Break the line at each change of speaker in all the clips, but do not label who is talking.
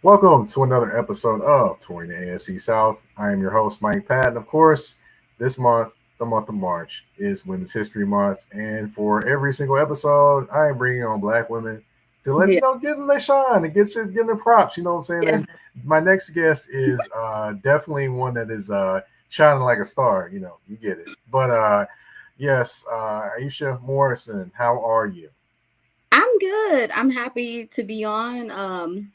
Welcome to another episode of Touring the AFC South. I am your host, Mike Pat, and of course, this month, the month of March, is Women's History Month. And for every single episode, I am bringing on Black women to
Yeah,
give them their shine and give them props. You know what I'm saying?
yeah.
And my next guest is definitely one that is shining like a star. You get it. But yes, Iisha Morrison, how are you?
I'm good. I'm happy to be on.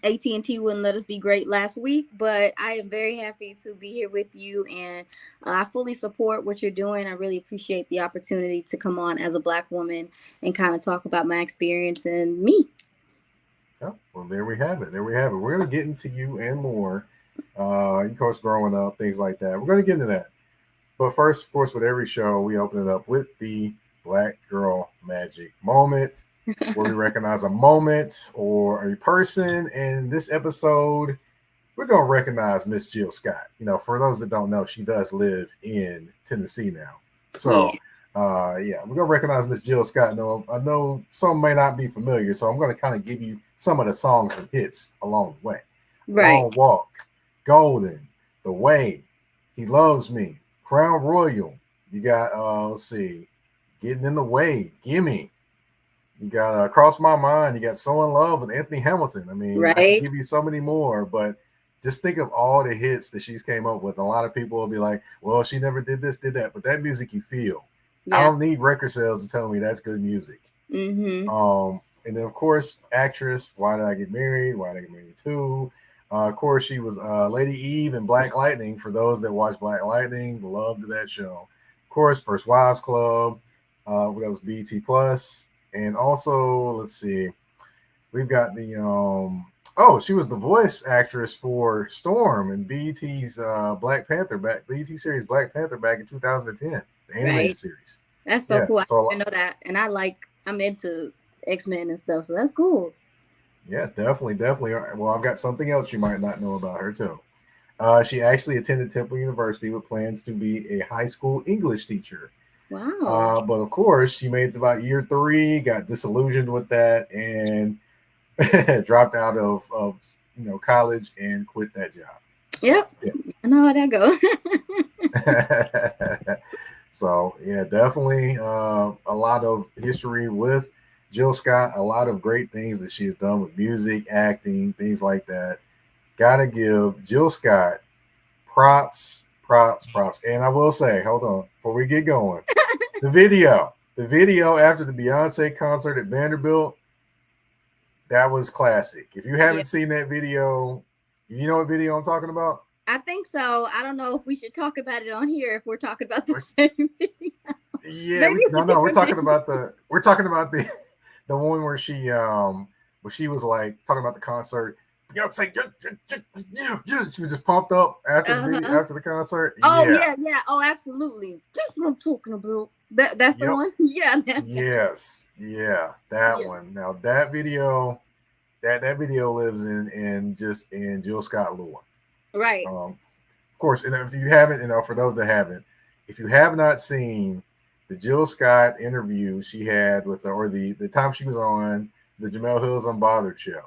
AT&T wouldn't let us be great last week, but I am very happy to be here with you, and I fully support what you're doing. I really appreciate the opportunity to come on as a Black woman and kind of talk about my experience and me.
Yeah, well, there we have it. There we have it. We're going to get into you and more. Of course, growing up, things like that. We're going to get into that. But first, of course, with every show, we open it up with the Black Girl Magic Moment, where we recognize a moment or a person. And this episode, we're going to recognize Miss Jill Scott. For those that don't know, she does live in Tennessee now.
Yeah,
So, yeah, we're going to recognize Miss Jill Scott. No, I know some may not be familiar, so I'm going to kind of give you some of the songs and hits along the way.
right.
Long Walk, Golden, The Way, He Loves Me, Crown Royal. You got, let's see, Getting in the Way, Gimme. You got Cross My Mind. You got So in Love with Anthony Hamilton. I mean, I could
Right.
give you so many more, but just think of all the hits that she's came up with. A lot of people will be like, well, she never did this, did that. But that music you feel. I
Yeah.
don't need record sales to tell me that's good music.
Mm-hmm.
And then, of course, actress, Why Did I Get Married? Why Did I Get Married Too? Of course, she was Lady Eve in Black Lightning. For those that watch Black Lightning, loved that show. Of course, First Wives Club. That was BT Plus. And also, let's see, we've got the oh, she was the voice actress for Storm in BET's Black Panther BET series Black Panther back in 2010, the animated
Right.
series.
That's so
Yeah,
cool. I
so
didn't even know that, and I'm into X-Men and stuff, so that's cool.
yeah, definitely, definitely. Well, I've got something else you might not know about her too. She actually attended Temple University with plans to be a high school English teacher.
Wow.
But of course, she made it to about year three, got disillusioned with that, and dropped out of college and quit that job. So
Yep. I know how that go.
yeah. So yeah, definitely a lot of history with Jill Scott. A lot of great things that she's done with music, acting, things like that. Gotta give Jill Scott props, props, props. And I will say, hold on, before we get going, the video after the Beyonce concert at Vanderbilt, that was classic. If you
Yeah,
haven't seen that video, you know what video I'm talking about?
I think so. I don't know if we should talk about it on here if we're talking about the same video.
Yeah,
Maybe it's a
no, we're
different
talking
video.
about the the one where she was like talking about the concert. Beyonce, she was just pumped up after the video
Uh-huh.
after the concert.
Oh
Yeah,
yeah, yeah. Oh, absolutely. That's what I'm talking about. That's the
yep,
one. Yeah.
yes, yeah, that
Yeah.
one. Now that video, that video lives in Jill Scott lore.
Right.
Of course, and if you haven't, for those that haven't, if you have not seen the Jill Scott interview she had with her, or the time she was on the Jamel Hill's Unbothered show.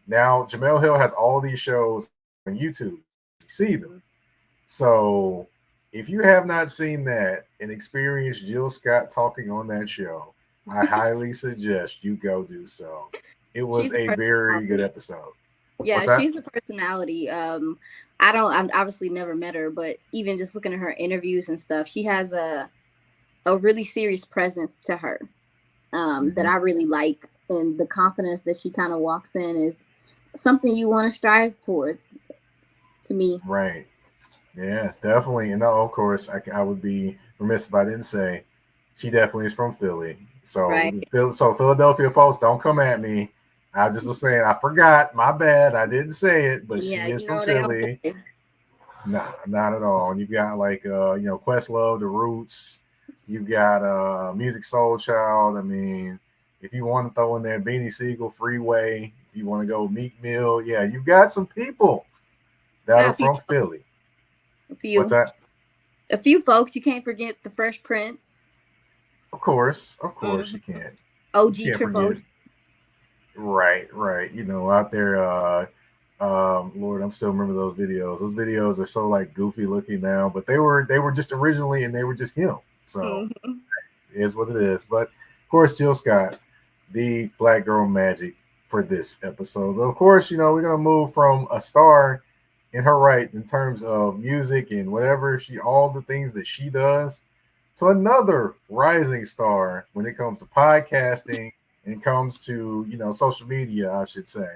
Now Jamel Hill has all these shows on YouTube. You see them. So if you have not seen that and experienced Jill Scott talking on that show, I highly suggest you go do so. It was
She's a
a very good
personality.
episode. What's
Yeah,
that?
she's a personality. I'm obviously never met her, but even just looking at her interviews and stuff, she has a really serious presence to her. That
Mm-hmm.
I really like, and the confidence that she kind of walks in is something you want to strive towards. To me,
Right. Yeah, definitely. And no, of course, I would be remiss if I didn't say she definitely is from Philly. So,
right?
so Philadelphia folks, don't come at me. I just was saying, I forgot. My bad. I didn't say it, but
Yeah,
she is
you
from
know they don't
Philly.
play.
Nah, not at all. And you've got like, Questlove, The Roots. You've got Music Soul Child. I mean, if you want to throw in there Beanie Siegel, Freeway, if you want to go Meek Mill, yeah, you've got some people that
Got
are from Philly.
a
What's
few,
that?
a few folks. You can't forget the Fresh Prince,
Of course,
mhm,
you can't. You
OG
can't
Triple
forget.
OG.
Right, right. Out there. Lord, I'm still remember those videos. Those videos are so like goofy looking now, but they were just originally, and they were just him. So
Hmm.
it is what it is. But of course, Jill Scott, the Black Girl Magic for this episode. But of course, we're gonna move from a star in her right in terms of music and whatever all the things that she does, to another rising star when it comes to podcasting and it comes to social media, I should say.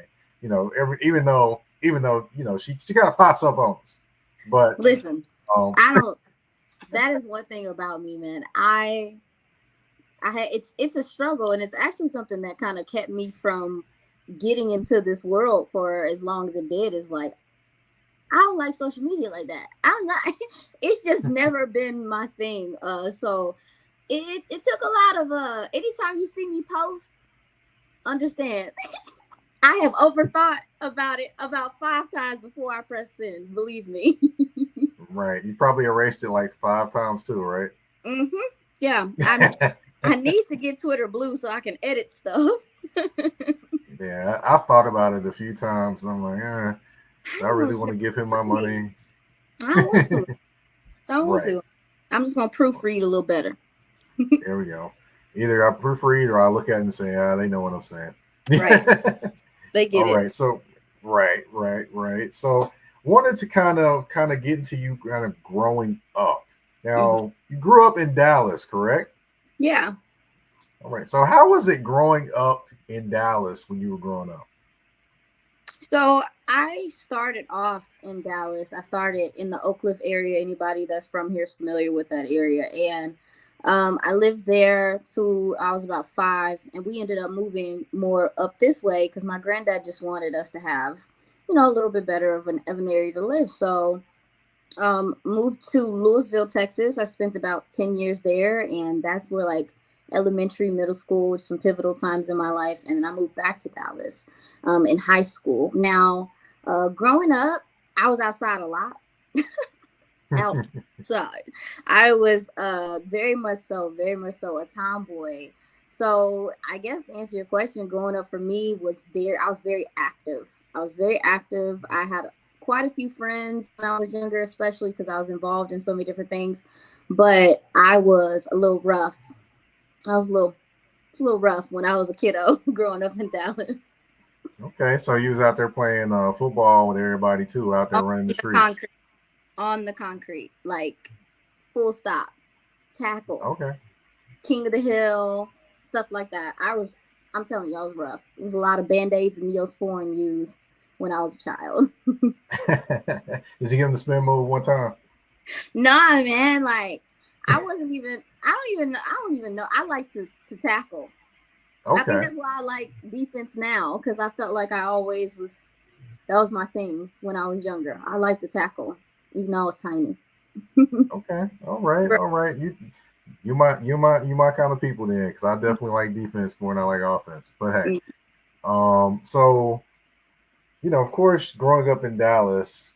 Even though she kind of pops up on us, but
Listen,
um,
I don't. That is one thing about me, man. I had it's a struggle, and it's actually something that kind of kept me from getting into this world for as long as it did. Is like I don't like social media like that. I'm not. It's just never been my thing. So it took a lot of Anytime you see me post, understand I have overthought about it about 5 times before I press send. Believe me.
right, you probably erased it like 5 times too, right?
Hmm. Yeah, I need to get Twitter blue so I can edit stuff.
Yeah, I've thought about it a few times, and I'm like,
I
do I
don't want
really
to
want to
spend
give him my
money.
money?
I don't want to. Don't want
Right.
to. I'm just gonna proofread a little better.
There we go. Either I proofread or I look at it and say, they know what I'm saying.
Right. They
All
get it.
right. So, right. So, wanted to kind of get into you kind of growing up.
Hmm.
Now, you grew up in Dallas, correct?
Yeah.
All right. So, how was it growing up in Dallas when you were growing up?
So I started off in Dallas. I started in the Oak Cliff area. Anybody that's from here is familiar with that area. And I lived there till I was about 5, and we ended up moving more up this way because my granddad just wanted us to have, a little bit better of an area to live. So moved to Louisville, Texas. I spent about 10 years there, and that's where like elementary, middle school, some pivotal times in my life. And then I moved back to Dallas in high school. Now, growing up, I was outside a lot. Outside. I was very much so a tomboy. So I guess to answer your question, growing up for me I was very active. I was very active. I had quite a few friends when I was younger, especially because I was involved in so many different things. But I was a little rough. I was a little rough when I was a kiddo growing up in Dallas.
Okay. So, you was out there playing football with everybody too, out there
On
running the
the
streets.
concrete, on the concrete, like full stop, tackle.
Okay.
King of the Hill, stuff like that. I'm telling you, I was rough. It was a lot of band-aids and Neosporin used when I was a child.
Did you give him the spin move one time?
Nah, man, like I don't even know. I like to tackle. I think
Okay.
that's why I like defense now, because I felt like I always was that was my thing when I was younger. I like to tackle, even though I was tiny.
Okay. All right. All right. You my kind of people then, because I definitely like defense more than I like offense. But hey, so of course, growing up in Dallas,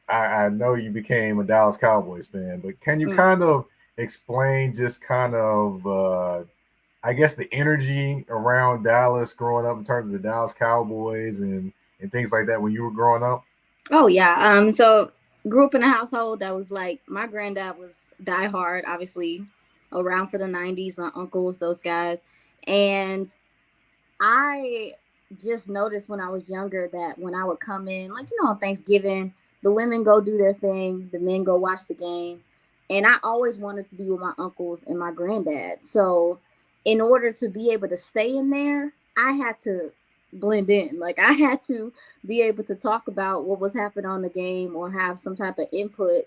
I know you became a Dallas Cowboys fan, but can you
Mm.
kind of explain just kind of I guess the energy around Dallas growing up in terms of the Dallas Cowboys and things like that when you were growing up?
Oh yeah. So grew up in a household that was like my granddad was diehard, obviously around for the '90s. My uncles, those guys, and I just noticed when I was younger that when I would come in, like on Thanksgiving, the women go do their thing, the men go watch the game, and I always wanted to be with my uncles and my granddad. So in order to be able to stay in there, I had to blend in. Like I had to be able to talk about what was happening on the game or have some type of input.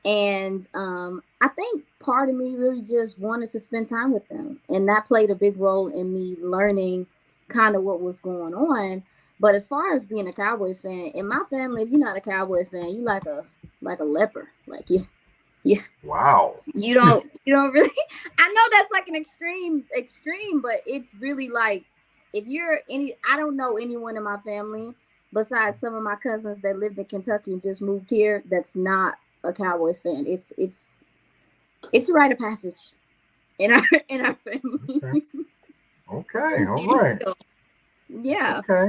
And I think part of me really just wanted to spend time with them, and that played a big role in me learning kind of what was going on. But as far as being a Cowboys fan, in my family, if you're not a Cowboys fan, you like a leper. Like you
Wow.
you don't really. I know that's like an extreme, but it's really like if you're any. I don't know anyone in my family besides some of my cousins that lived in Kentucky and just moved here that's not a Cowboys fan. It's a rite of passage in our in our family.
Okay. Okay.
Sincere
All right.
still. Yeah.
Okay.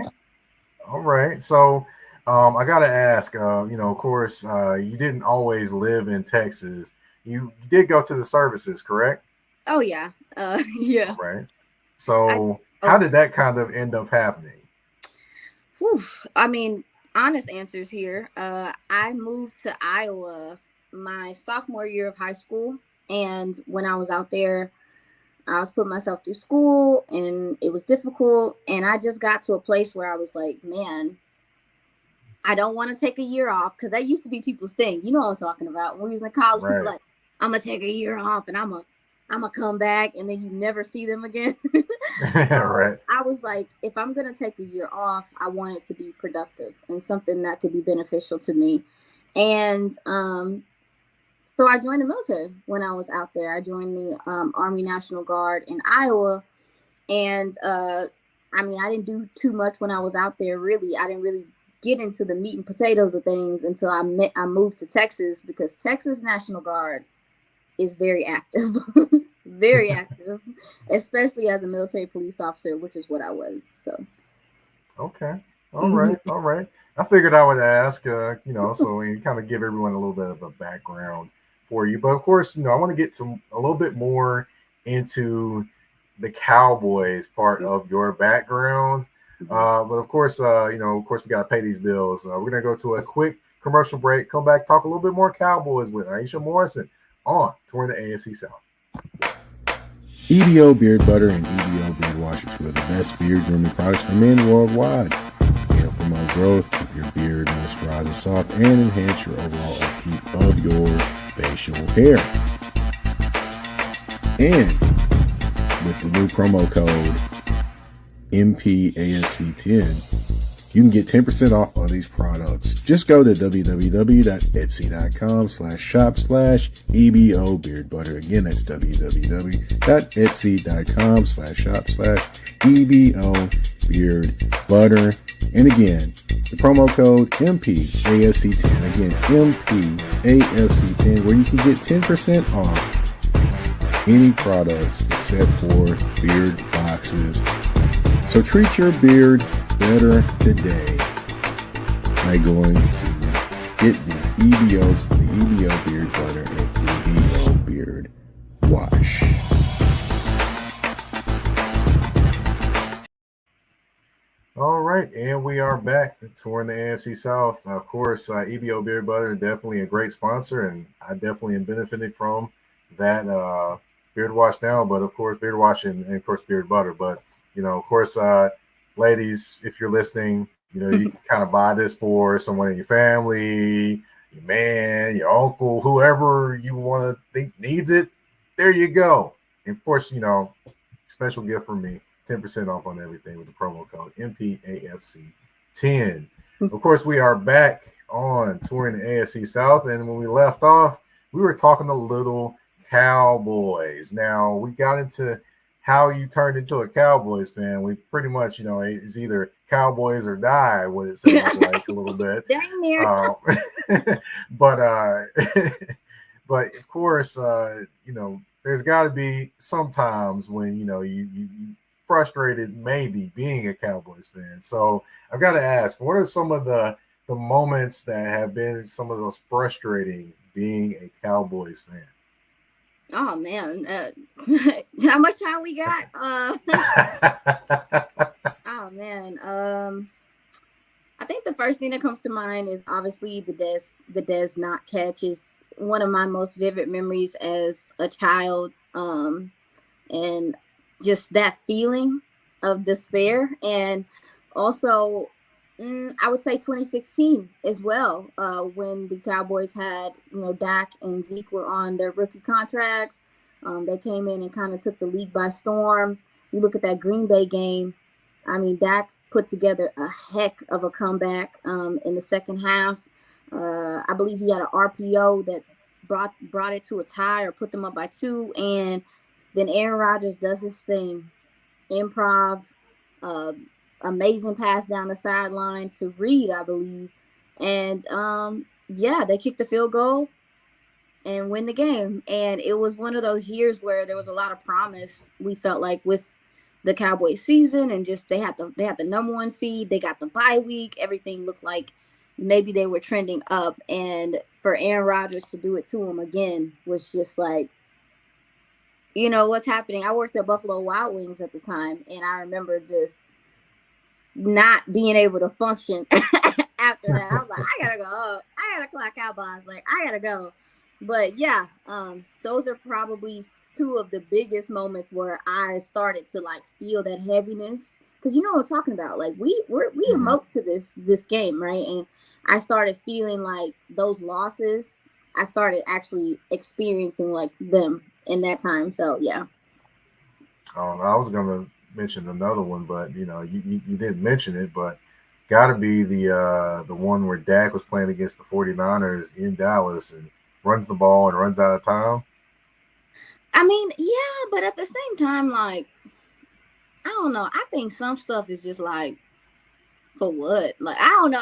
All right. So, I gotta ask. Of course, you didn't always live in Texas. You did go to the services, correct?
Oh yeah, yeah.
All right.
I
So,
oh,
how did that kind of end up happening?
whew, I mean, honest answers here. I moved to Iowa my sophomore year of high school, and when I was out there, I was putting myself through school, and it was difficult. And I just got to a place where I was like, man, I don't want to take a year off, because that used to be people's thing. You know what I'm talking about. When we was in college, people
Right.
like, I'm gonna take a year off and I'm gonna come back, and then you never see them again. So
Right.
I was like, if I'm gonna take a year off, I want it to be productive and something that could be beneficial to me. And so I joined the military when I was out there. I joined the Army National Guard in Iowa, and I mean, I didn't do too much when I was out there. Really, I didn't really get into the meat and potatoes of things until I moved to Texas, because Texas National Guard is very active, very active, especially as a military police officer, which is what I was. So,
Okay. All
mhm.
right. All right. I figured I would ask, so we kind of give everyone a little bit of a background for you. But of course, I want to get a little bit more into the Cowboys part of your background.
Mhm.
But of course, we got to pay these bills. We're going to go to a quick commercial break, come back, talk a little bit more Cowboys with Iisha Morrison on Touring the AFC South.
EBO Beard Butter and EBO Beard Wash are two of the best beard grooming products for men worldwide. They help promote growth, keep your beard moisturized and soft, and enhance your overall upkeep of your facial hair. And with the new promo code MPAFC10, you can get 10% off all these products. Just go to www.etsy.com/shop/EBO Beard Butter. Again, that's www.etsy.com/shop/EBO Beard Butter. And again, the promo code MPAFC10. Again, MPAFC10, where you can get 10% off any products except for beard boxes. So treat your beard better today by going to get this the EBO Beard Butter and EBO Beard Wash.
All right, and we are back touring the AFC South. Of course, EBO Beard Butter is definitely a great sponsor, and I definitely am benefiting from that beard wash now. But of course, beard wash and of course beard butter. But of course, ladies, if you're listening, you can kind of buy this for someone in your family, your man, your uncle, whoever you want to think needs it. There you go. And of course, special gift for me. 10% off on everything with the promo code MPAFC10. Of course, we are back on touring the AFC South. And when we left off, we were talking a little Cowboys. Now, we got into how you turned into a Cowboys fan. We pretty much, it's either Cowboys or die, what it sounds like a little bit.
Dang near.
But but of course, there's got to be some times when you frustrated maybe being a Cowboys fan. So I've got to ask, what are some of the moments that have been some of those frustrating being a Cowboys fan?
Oh man, how much time we got? Oh man, I think the first thing that comes to mind is obviously the Dez not catch is one of my most vivid memories as a child, and just that feeling of despair. And also, I would say 2016 as well, when the Cowboys had, Dak and Zeke were on their rookie contracts. They came in and kind of took the league by storm. You look at that Green Bay game. I mean, Dak put together a heck of a comeback in the second half. I believe he had an RPO that brought it to a tie or put them up by 2, and then Aaron Rodgers does his thing, improv, uh, amazing pass down the sideline to Reed, I believe, and yeah, they kicked the field goal and win the game. And it was one of those years where there was a lot of promise. We felt like with the Cowboys season, and just they had the number 1 seed, they got the bye week, everything looked like maybe they were trending up, and for Aaron Rodgers to do it to him again was just like, what's happening. I worked at Buffalo Wild Wings at the time, and I remember just not being able to function after that. I was like, I gotta go. I gotta clock out, boss. Like, I gotta go. But yeah, those are probably two of the biggest moments where I started to like feel that heaviness. Cause you know what I'm talking about. Like we emote to this game, right? And I started feeling like those losses, I started actually experiencing like them in that time. So yeah.
I was gonna mention another one, but you didn't mention it, but got to be the one where Dak was playing against the 49ers in Dallas and runs the ball and runs out of time.
I mean, yeah, but at the same time, like, I don't know. I think some stuff is just like, for what? Like, I don't know.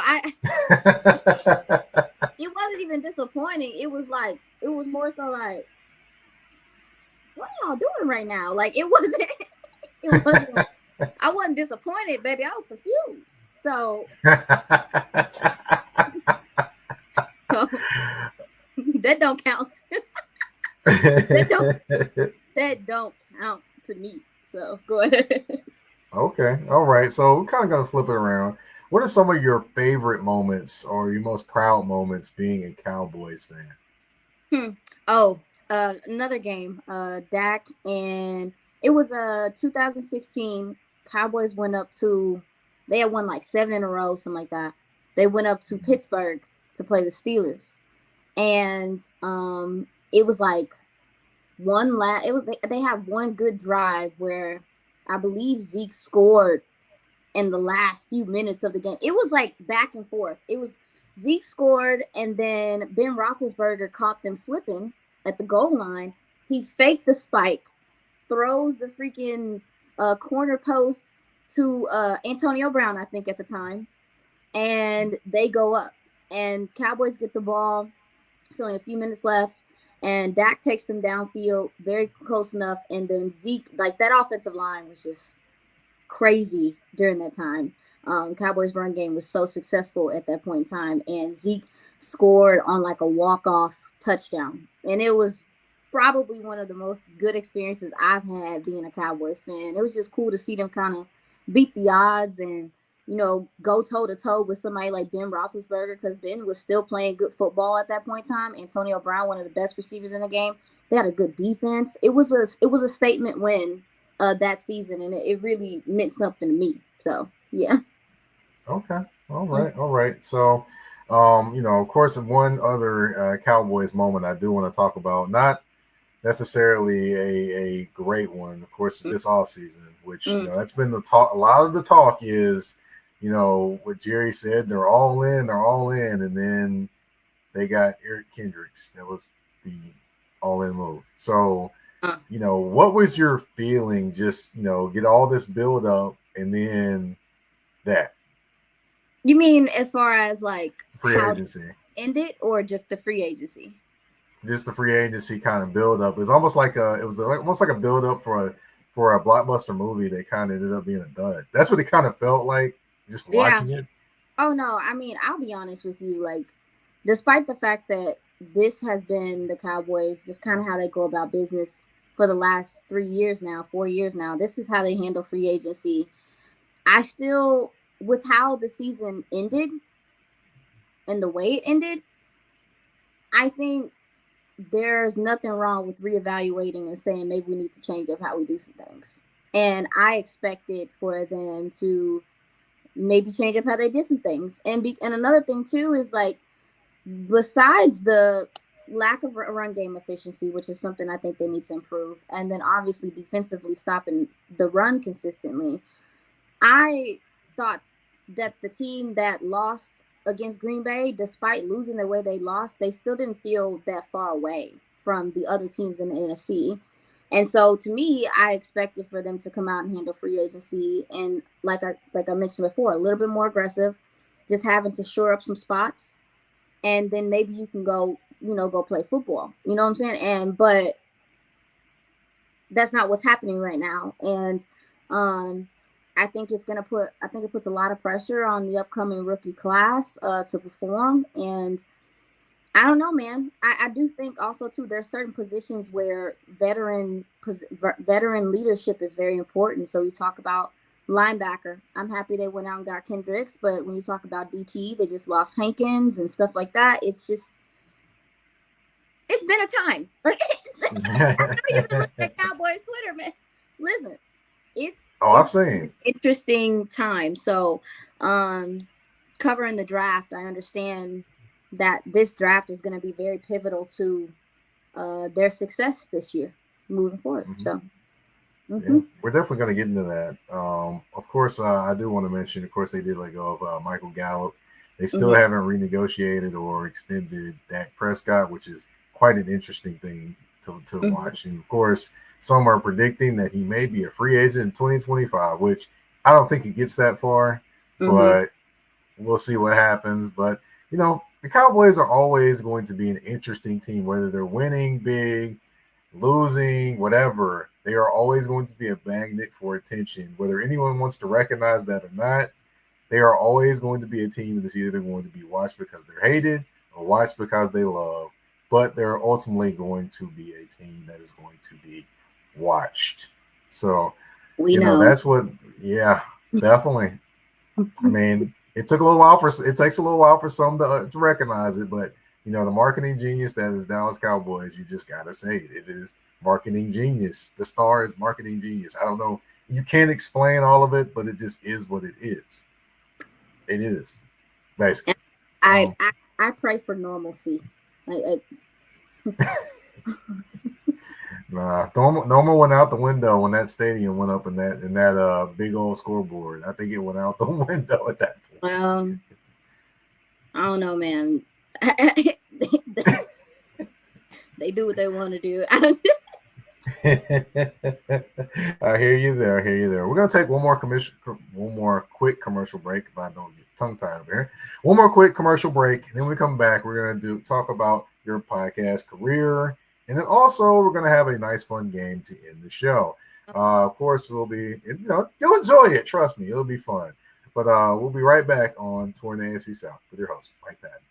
It wasn't even disappointing. It was like, it was more so like, what are y'all doing right now? Like, it wasn't. It wasn't. I wasn't disappointed, baby. I was confused. So that don't count. that don't count to me. So go ahead.
Okay, all right. So we're kind of gonna flip it around. What are some of your favorite moments or your most proud moments being a Cowboys fan?
Oh, another game. Dak, and it was 2016. Cowboys went up to. They had won like 7 in a row, something like that. They went up to Pittsburgh to play the Steelers, and it was like they had one good drive where I believe Zeke scored in the last few minutes of the game. It was like back and forth. It was Zeke scored, and then Ben Roethlisberger caught them slipping at the goal line. He faked the spike, throws the freaking corner post to Antonio Brown, I think at the time, and they go up. And Cowboys get the ball. It's only a few minutes left, and Dak takes them downfield very close enough. And then Zeke, like that offensive line was just crazy during that time. Cowboys run game was so successful at that point in time, and Zeke scored on like a walk-off touchdown, and it was probably one of the most good experiences I've had being a Cowboys fan. It was just cool to see them kind of beat the odds and go toe-to-toe with somebody like Ben Roethlisberger, because Ben was still playing good football at that point in time. Antonio Brown, one of the best receivers in the game. They had a good defense. It was a statement win that season, and it really meant something to me. So yeah.
Okay. All right. So, of course, one other Cowboys moment I do want to talk about, not necessarily a great one, of course, this off season, which that's been the talk. A lot of the talk is, what Jerry said, they're all in, and then they got Eric Kendricks. That was the all-in move. So, what was your feeling? Just get all this build up and then that.
You mean as far as like
free agency
ended, or just the free agency?
Just the free agency kind of build up. It was almost like almost like a build up for a blockbuster movie that kind of ended up being a dud. That's what it kind of felt like just watching it.
Oh no, I mean, I'll be honest with you. Like, despite the fact that this has been the Cowboys, just kind of how they go about business for the last 4 years now. This is how they handle free agency. I still, with how the season ended and the way it ended, I think there's nothing wrong with reevaluating and saying maybe we need to change up how we do some things. And I expected for them to maybe change up how they did some things. And another thing too is, like, besides the lack of run game efficiency, which is something I think they need to improve, and then obviously defensively stopping the run consistently, I thought that the team that lost against Green Bay, despite losing the way they lost, they still didn't feel that far away from the other teams in the NFC. And so to me, I expected for them to come out and handle free agency, and like I mentioned before, a little bit more aggressive, just having to shore up some spots, and then maybe you can go play football. You know what I'm saying? But that's not what's happening right now. And I think it puts a lot of pressure on the upcoming rookie class to perform. And I don't know, man. I do think also too there's certain positions where veteran leadership is very important. So you talk about linebacker. I'm happy they went out and got Kendricks, but when you talk about DT, they just lost Hankins and stuff like that. It's been a time. Like I know you've been looking at Cowboys Twitter, man. Listen,
I've seen
interesting time. So covering the draft, I understand that this draft is going to be very pivotal to their success this year moving forward. Mm-hmm. So
yeah, we're definitely going to get into that. Of course, I do want to mention, of course, they did let go of Michael Gallup. They still haven't renegotiated or extended Dak Prescott, which is quite an interesting thing to watch. And of course, some are predicting that he may be a free agent in 2025, which I don't think he gets that far, but we'll see what happens. But, you know, the Cowboys are always going to be an interesting team, whether they're winning big, losing, whatever. They are always going to be a magnet for attention, whether anyone wants to recognize that or not. They are always going to be a team that's either going to be watched because they're hated or watched because they love, but they're ultimately going to be a team that is going to be watched. So,
we know
that's what, definitely. I mean, it takes a little while for some to recognize it, but you know, the marketing genius that is Dallas Cowboys, you just gotta say it. It is marketing genius. The star is marketing genius. I don't know. You can't explain all of it, but it just is what it is. It is, basically.
I pray for normalcy.
Nah, normal went out the window when that stadium went up in that big old scoreboard. I think it went out the window at that point.
Well, I don't know, man. They do what they want to do.
I hear you there. We're gonna take one more quick commercial break. If I don't get tongue tied over here, one more quick commercial break, and then we come back. We're gonna talk about your podcast career, and then also we're gonna have a nice fun game to end the show. Of course, you'll enjoy it. Trust me, it'll be fun. But we'll be right back on Touring the AFC South with your host, Mike Patton.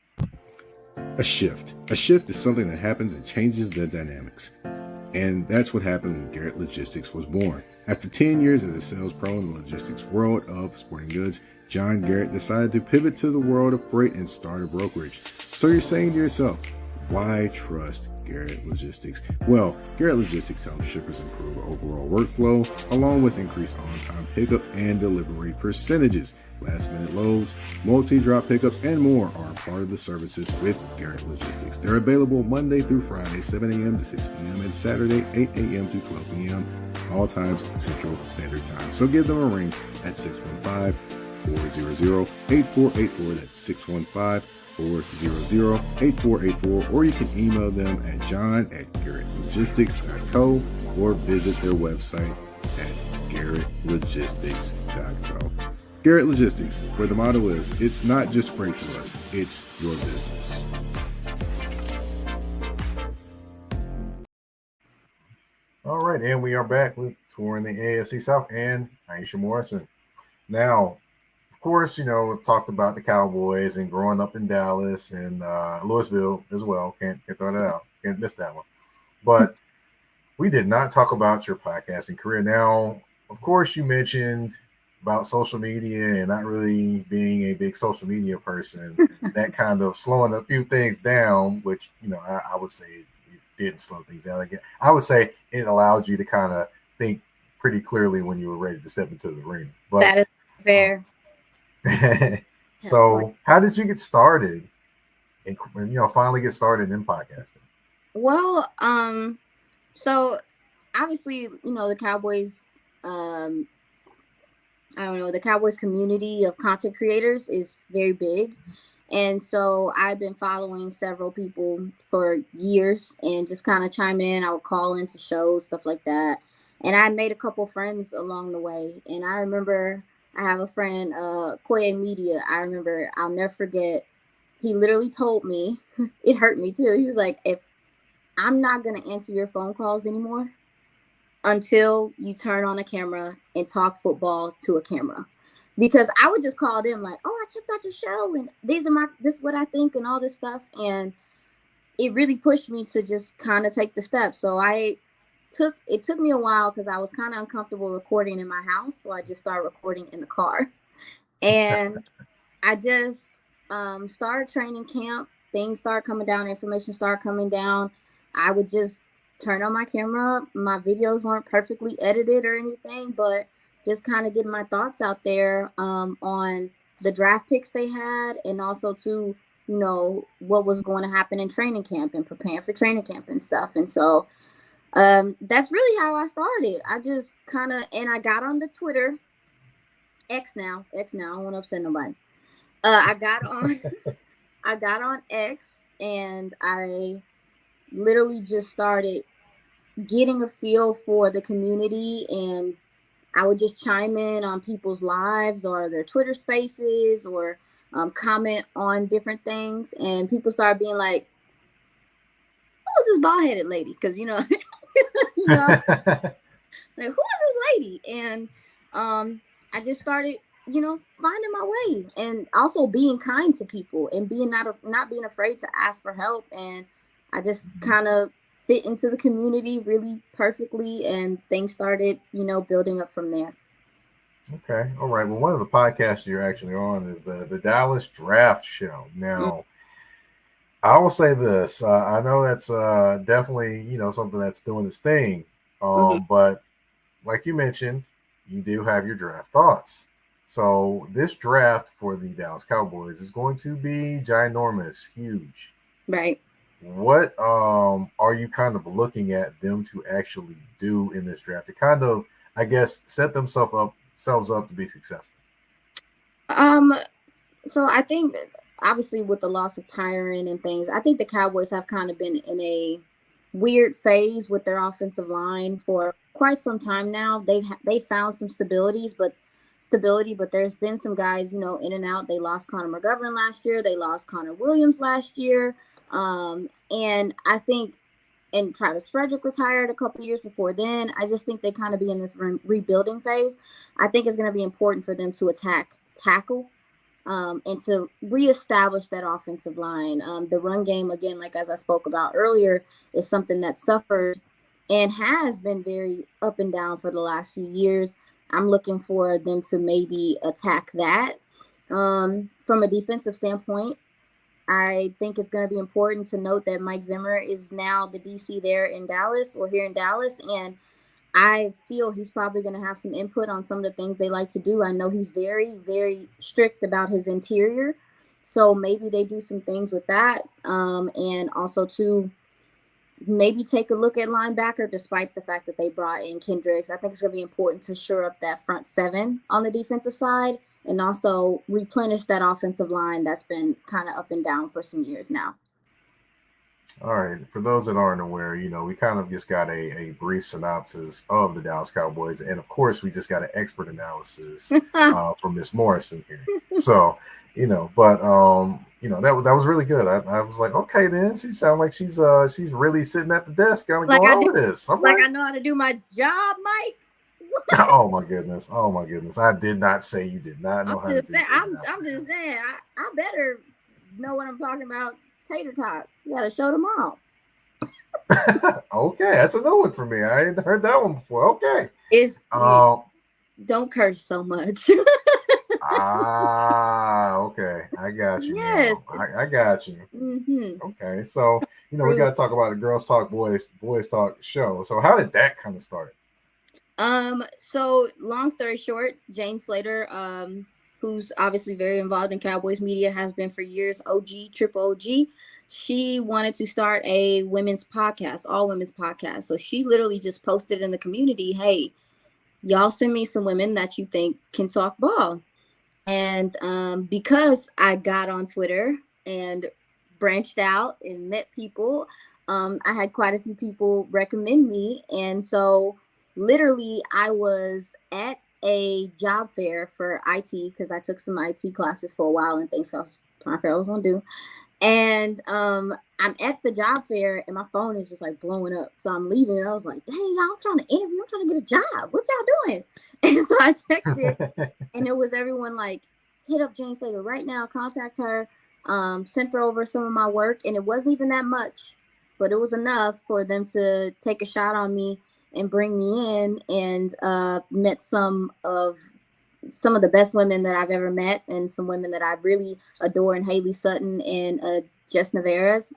A shift. A shift is something that happens and changes the dynamics. And that's what happened when Garrett Logistics was born. After 10 years as a sales pro in the logistics world of sporting goods, John Garrett decided to pivot to the world of freight and start a brokerage. So you're saying to yourself, why trust Garrett Logistics? Well, Garrett Logistics helps shippers improve overall workflow, along with increased on-time pickup and delivery percentages. Last-minute loads, multi-drop pickups, and more are part of the services with Garrett Logistics. They're available Monday through Friday, 7 a.m. to 6 p.m., and Saturday, 8 a.m. to 12 p.m., all times Central Standard Time. So give them a ring at 615-400-8484. That's 615-400-8484, or you can email them at john@garrettlogistics.co or visit their website at garrettlogistics.co. Garrett Logistics, where the motto is, it's not just freight to us, it's your business.
All right, and we are back with Touring the AFC South and Iisha Morrison. Now, of course, we've talked about the Cowboys and growing up in Dallas and Louisville as well. Can't throw that out. Can't miss that one. But we did not talk about your podcasting career. Now, of course, you mentioned about social media and not really being a big social media person, that kind of slowing a few things down, which, I would say it didn't slow things down. Again, I would say it allowed you to kind of think pretty clearly when you were ready to step into the arena. But
that is fair.
So how did you get started and finally get started in podcasting?
Well, so obviously, the Cowboys, the Cowboys community of content creators is very big. And so I've been following several people for years and just kind of chiming in. I would call into shows, stuff like that. And I made a couple friends along the way. And I remember I have a friend, Koye Media. I'll never forget. He literally told me, it hurt me too. He was like, if I'm not going to answer your phone calls anymore, until you turn on a camera and talk football to a camera. Because I would just call them like, oh, I checked out your show and this is what I think and all this stuff. And it really pushed me to just kind of take the step. So it took me a while because I was kind of uncomfortable recording in my house. So I just started recording in the car. And I just started training camp. Things started coming down. Information started coming down. I would just turn on my camera. My videos weren't perfectly edited or anything, but just kind of getting my thoughts out there on the draft picks they had, and also to, you know, what was going to happen in training camp and preparing for training camp and stuff. And so that's really how I started. I just kind of, and I got on the Twitter, X now, I don't want to upset nobody. I got on X, and I literally just started getting a feel for the community, and I would just chime in on people's lives or their Twitter spaces, or comment on different things, and people started being like, who's this bald-headed lady? Because, you know, you know, like, who is this lady? And I just started, you know, finding my way, and also being kind to people, and being not being afraid to ask for help. And I just kind of fit into the community really perfectly, and things started, you know, building up from there.
Okay. All right. Well, one of the podcasts you're actually on is the Dallas Draft Show. Now, I will say this. I know that's definitely, you know, something that's doing its thing. But like you mentioned, you do have your draft thoughts. So this draft for the Dallas Cowboys is going to be ginormous, huge.
Right.
What are you kind of looking at them to actually do in this draft to kind of, I guess, set themselves up to be successful?
So I think obviously with the loss of Tyron and things, I think the Cowboys have kind of been in a weird phase with their offensive line for quite some time now. They found some stability, but there's been some guys, you know, in and out. They lost Connor McGovern last year. They lost Connor Williams last year. And I think, and Travis Frederick retired a couple of years before then. I just think they kind of be in this rebuilding phase. I think it's going to be important for them to tackle, and to reestablish that offensive line. The run game, again, like as I spoke about earlier, is something that suffered and has been very up and down for the last few years. I'm looking for them to maybe attack that. From a defensive standpoint, I think it's going to be important to note that Mike Zimmer is now the DC there in Dallas, or here in Dallas, and I feel he's probably going to have some input on some of the things they like to do. I know he's very, very strict about his interior, so maybe they do some things with that, and also to maybe take a look at linebacker, despite the fact that they brought in Kendricks. I think it's going to be important to shore up that front seven on the defensive side, and also replenish that offensive line that's been kind of up and down for some years now.
All right. For those that aren't aware, you know, we kind of just got a brief synopsis of the Dallas Cowboys. And of course, we just got an expert analysis from Miss Morrison here. So, you know, but, you know, that was really good. I was like, okay, then she sounds like she's really sitting at the desk kind of like going over this.
I'm like, I know how to do my job, Mike.
Oh my goodness! I did not say you did not know how to do it.
I'm just saying, I better know what I'm talking about. Tater tots. You got to show them all.
Okay, that's a new one for me. I ain't heard that one before. Okay.
Don't curse so much.
Okay. I got you.
Yes.
I got you.
Mm-hmm.
Okay, so you know we got to talk about the Girls Talk Boys Talk show. So how did that kind of start?
So long story short, Jane Slater, who's obviously very involved in Cowboys media, has been for years, triple OG. She wanted to start a women's podcast, all women's podcast. So she literally just posted in the community, hey, y'all send me some women that you think can talk ball. And because I got on Twitter and branched out and met people, I had quite a few people recommend me. And so literally, I was at a job fair for IT because I took some IT classes for a while and things I was trying to figure out what I was going to do. And I'm at the job fair and my phone is just like blowing up. So I'm leaving and I was like, dang, y'all, I'm trying to interview. I'm trying to get a job. What y'all doing? And so I checked it and it was everyone like, hit up Jane Slater right now, contact her, sent her over some of my work. And it wasn't even that much, but it was enough for them to take a shot on me and bring me in, and met some of the best women that I've ever met, and some women that I really adore, and Haley Sutton and Jess Navarez.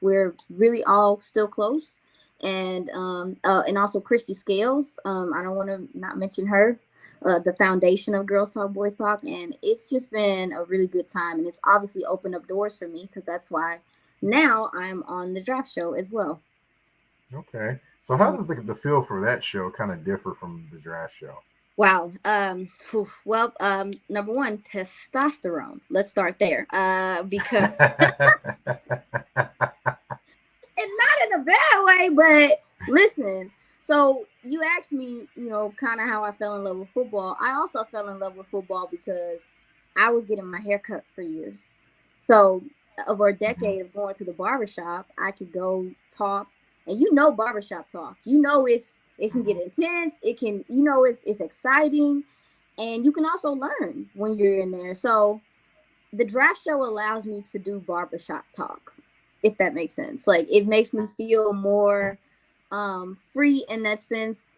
We're really all still close, and also Christy Scales. I don't want to not mention her. The foundation of Girls Talk Boys Talk, and it's just been a really good time, and it's obviously opened up doors for me, because that's why now I'm on the draft show as well.
Okay. So how does the feel for that show kind of differ from the draft show?
Wow. Well, number one, testosterone. Let's start there. Because and not in a bad way, but listen. So you asked me, kind of how I fell in love with football. I also fell in love with football because I was getting my hair cut for years. So over a decade of going to the barbershop, I could go talk, and barbershop talk. It can get intense. It can, it's exciting, and you can also learn when you're in there. So the draft show allows me to do barbershop talk, if that makes sense. Like, it makes me feel more free in that sense.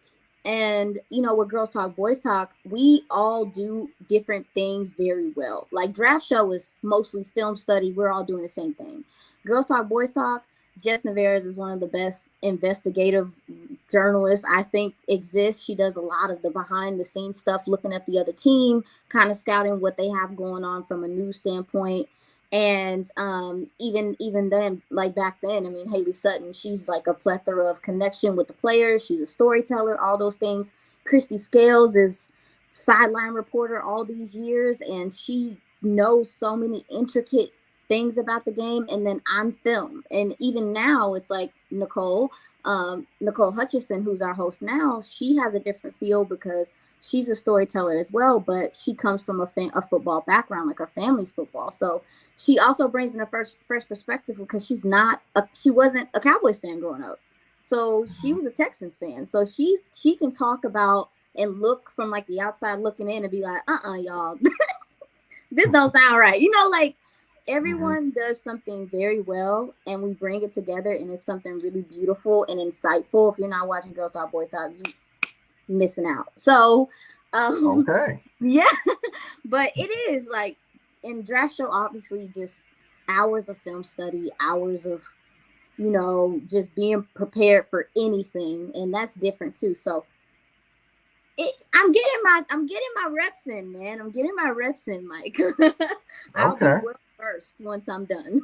And with Girls Talk Boys Talk, we all do different things very well. Like, draft show is mostly film study. We're all doing the same thing. Girls Talk Boys Talk, Jess Navarez is one of the best investigative journalists I think exists. She does a lot of the behind the scenes stuff, looking at the other team, kind of scouting what they have going on from a news standpoint. And even then, like back then, I mean, Haley Sutton, she's like a plethora of connection with the players. She's a storyteller, all those things. Christy Scales is sideline reporter all these years, and she knows so many intricate things about the game. And then I'm film, and even now it's like Nicole Hutchison, who's our host now. She has a different feel because she's a storyteller as well, but she comes from a football background, like her family's football. So she also brings in a fresh perspective, because she wasn't a Cowboys fan growing up. So she was a Texans fan. So she can talk about and look from like the outside looking in and be like, y'all, this don't sound right. Like, everyone does something very well, and we bring it together, and it's something really beautiful and insightful. If you're not watching Girls Talk Boys Talk, you missing out. So
okay.
Yeah. But it is like, in draft show, obviously, just hours of film study, hours of just being prepared for anything, and that's different too. So I'm getting my reps in, man. I'm getting my reps in, Mike. I'll be well versed once I'm done.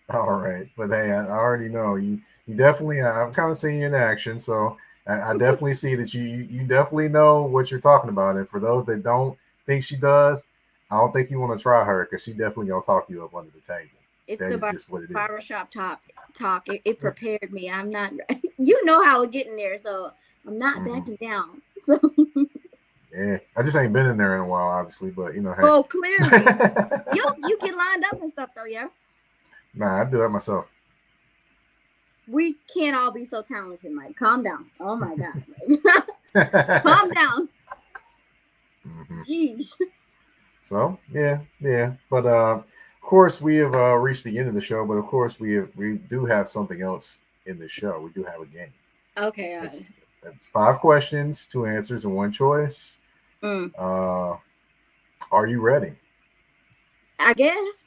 All right, but hey, I already know you definitely, I'm kind of seeing you in action, so I definitely see that you definitely know what you're talking about. And for those that don't think she does, I don't think you want to try her, because she definitely gonna talk you up under the table.
It's
that
the
is just what it
barbershop talk. It prepared me. I'm not, how it getting there, so I'm not backing down. So
yeah, I just ain't been in there in a while, obviously, but hey.
Oh, clearly. you get lined up and stuff though, yeah?
Nah, I do that myself.
We can't all be so talented, Mike. Calm down. Oh my God. Calm down. Jeez.
So yeah. But of course we have reached the end of the show, but of course we do have something else in the show. We do have a game.
Okay.
It's 5 questions, 2 answers, and 1 choice. Are you ready?
I guess.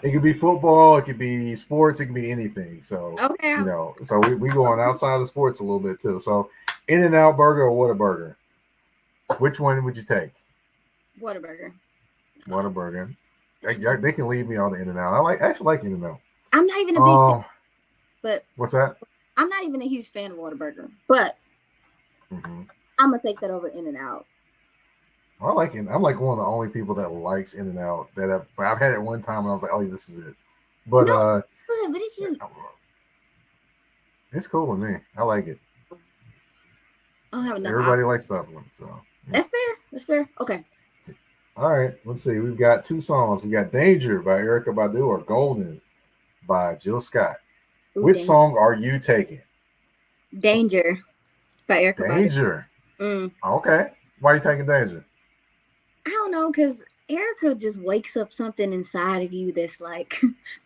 It could be football, it could be sports, it could be anything. So
okay.
So we go on outside of sports a little bit too. So In-N-Out Burger or Whataburger? Which one would you take?
Whataburger.
Whataburger. They can leave me on the In-N-Out. I actually like In-N-Out.
I'm not even a big fan, but
what's that?
I'm not even a huge fan of Whataburger, but I'm gonna take that over In-N-Out.
I like it. I'm like one of the only people that likes In-N-Out. I've had it one time and I was like, oh, this is it. But
but it's really...
it's cool with me. I like it.
I don't have enough.
Everybody likes that one, so
that's fair. Okay.
All right, let's see. We've got two songs. We got Danger by Erica Badu or Golden by Jill Scott.
Ooh,
Which song are you taking?
Danger by Erica Badu.
Danger. Okay. Why are you taking Danger?
I don't know, because Erica just wakes up something inside of you that's like,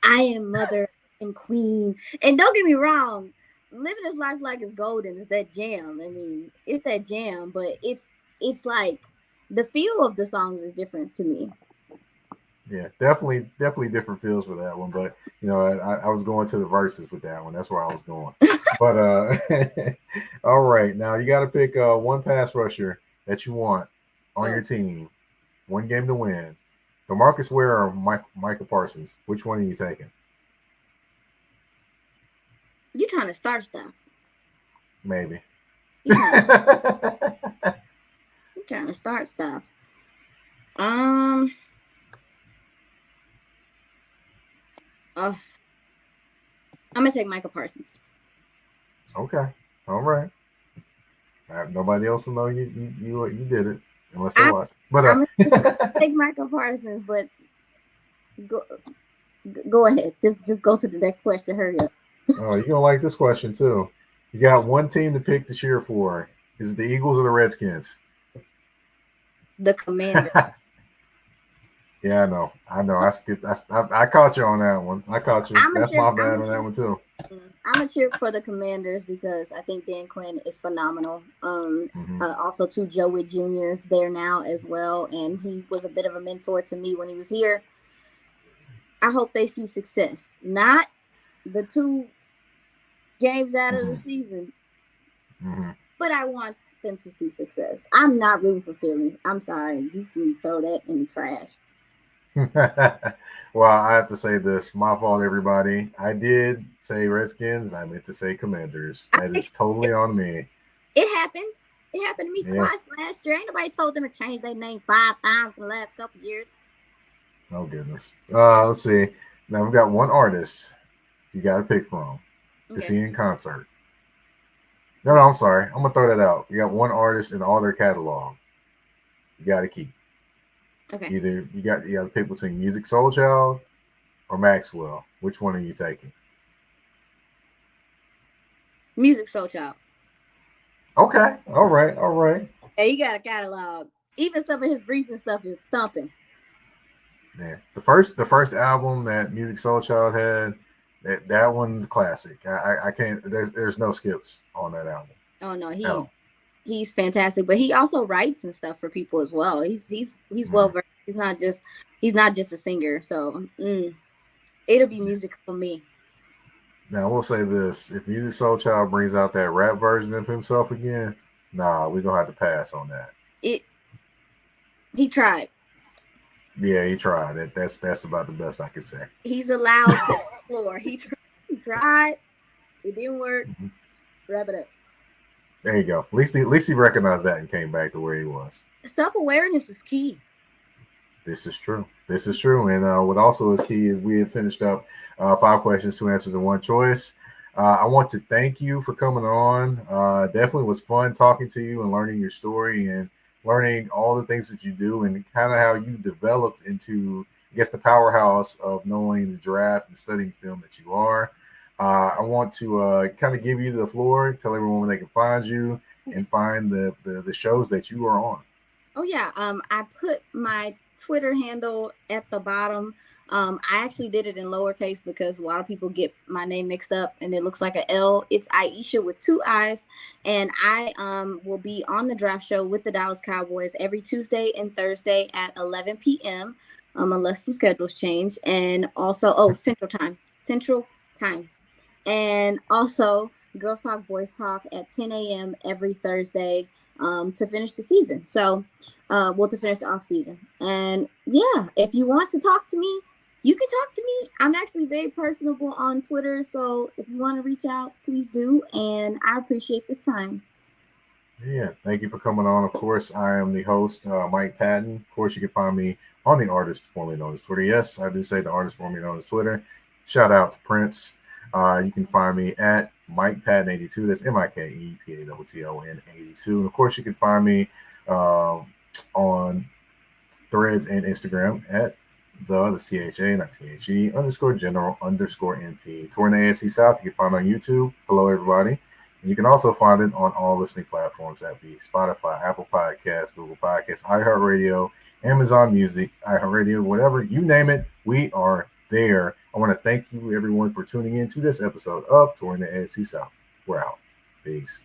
I am mother and queen. And don't get me wrong, living his life like it's golden is that jam. I mean, it's that jam, but it's like the feel of the songs is different to me.
Yeah, definitely different feels for that one. But I was going to the verses with that one. That's where I was going. But all right, now you got to pick one pass rusher that you want on your team. One game to win. DeMarcus Ware or Michael Parsons? Which one are you taking?
You trying to start stuff?
Maybe.
You trying to start stuff? I'm gonna take Michael Parsons.
Okay. All right. Nobody else will know you did it unless they watch. But
I'm gonna take Michael Parsons, but go ahead. Just go to the next question. Hurry up.
Oh, you're gonna like this question too. You got one team to pick to cheer for. Is it the Eagles or the Redskins?
The Commanders.
Yeah, I know. I caught you on that one. I caught you. That's my bad on that one too.
I'm a cheer for the Commanders because I think Dan Quinn is phenomenal. Also, two Joe Witt Jr.'s there now as well, and he was a bit of a mentor to me when he was here. I hope they see success, not the 2 games out of the season, but I want them to see success. I'm not rooting for Philly. I'm sorry. You can throw that in the trash.
Well, I have to say this. My fault, everybody. I did say Redskins. I meant to say Commanders. That is totally on me.
It happens. It happened to me twice last year. Ain't nobody told them to change their name 5 times in the last couple years.
Oh, goodness. Let's see. Now, we've got one artist you got to pick from to see in concert. No, I'm sorry. I'm going to throw that out. You got one artist in all their catalog. You got to keep.
Okay.
Either you got to pick between Music Soul Child or Maxwell. Which one are you taking?
Music Soul Child.
Okay. All right.
Hey, he got a catalog. Even some of his recent stuff is thumping.
Yeah. The first album that Music Soul Child had, that one's classic. I can't. There's no skips on that album.
Oh no, he's fantastic, but he also writes and stuff for people as well. He's well versed. He's not just a singer. So it'll be music for me.
Now I will say this: if Music Soul Child brings out that rap version of himself again, we're gonna have to pass on that.
He tried.
Yeah, he tried. That's about the best I could say.
He's allowed to explore. He tried. It didn't work. Wrap it up.
There you go. At least he recognized that and came back to where he was.
Self-awareness is key.
This is true. And what also is key is we had finished up 5 questions, 2 answers, and 1 choice. I want to thank you for coming on. Definitely was fun talking to you and learning your story and learning all the things that you do and kind of how you developed into, I guess, the powerhouse of knowing the draft and studying film that you are. I want to kind of give you the floor, tell everyone where they can find you and find the shows that you are on.
Oh, yeah. I put my Twitter handle at the bottom. I actually did it in lowercase because a lot of people get my name mixed up and it looks like an L. It's Iisha with 2 I's. And I will be on the draft show with the Dallas Cowboys every Tuesday and Thursday at 11 p.m. Unless some schedules change. And also, Central Time. And also Girls Talk, Boys Talk at 10 a.m. every Thursday to finish the season. So, to finish the off season. And yeah, if you want to talk to me, you can talk to me. I'm actually very personable on Twitter. So if you want to reach out, please do. And I appreciate this time.
Yeah, thank you for coming on. Of course, I am the host, Mike Patton. Of course, you can find me on the artist formerly known as Twitter. Yes, I do say the artist formerly known as Twitter. Shout out to Prince. You can find me at Mike Patton 82. That's MikePatton 82. And of course, you can find me on Threads and Instagram at that's THA, not THE, _general_NP. Touring the AFC South, you can find on YouTube. Hello, everybody. And you can also find it on all listening platforms, that be Spotify, Apple Podcasts, Google Podcasts, iHeartRadio, Amazon Music, iHeartRadio, whatever, you name it, we are there. I want to thank you, everyone, for tuning in to this episode of Touring the AFC South. We're out. Peace.